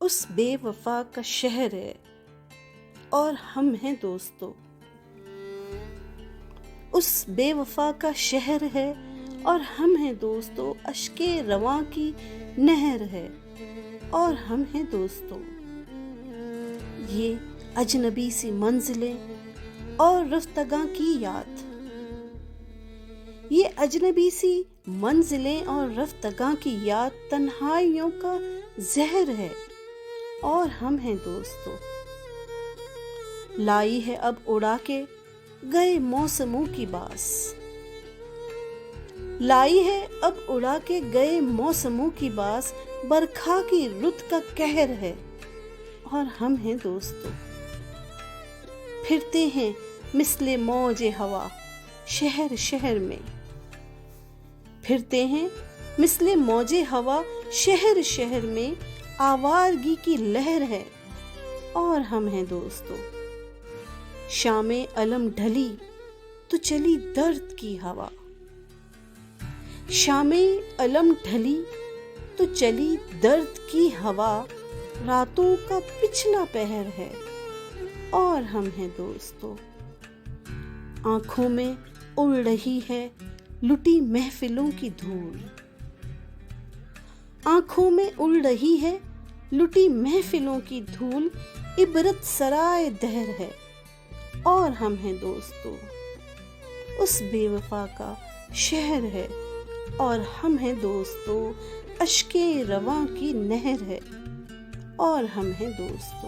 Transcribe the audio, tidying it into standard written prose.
اس بے وفا کا شہر ہے اور ہم ہیں دوستو۔ اس بے وفا کا شہر ہے اور ہم ہیں دوستو، اشک رواں کی نہر ہے اور ہم ہیں دوستو۔ یہ اجنبی سی منزلیں اور رفتگاں کی یاد، یہ اجنبی سی منزلیں اور رفتگاں کی یاد تنہائیوں کا زہر ہے اور ہم ہیں دوستو۔ لائی ہے اب اڑا کے گئے موسموں کی باس، لائی ہے اب اڑا کے گئے موسموں کی باس، برکھا کی رت کا قہر ہے اور ہم ہیں دوستو۔ پھرتے ہیں مثل موج ہوا شہر شہر میں، پھرتے ہیں مثل موج ہوا شہر شہر میں، آوارگی کی لہر ہے اور ہم ہیں دوستو۔ شام علم ڈھلی تو چلی درد کی ہوا، شام علم ڈھلی تو چلی درد کی ہوا، راتوں کا پچھلا پہر ہے اور ہم ہیں دوستو۔ آنکھوں میں اڑ رہی ہے لٹی محفلوں کی دھول، آنکھوں میں اڑ رہی ہے لٹی محفلوں کی دھول، عبرت سرائے دہر ہے اور ہم ہیں دوستو۔ اس بے وفا کا شہر ہے اور ہم ہیں دوستو، اشک رواں کی نہر ہے اور ہم ہیں دوستو۔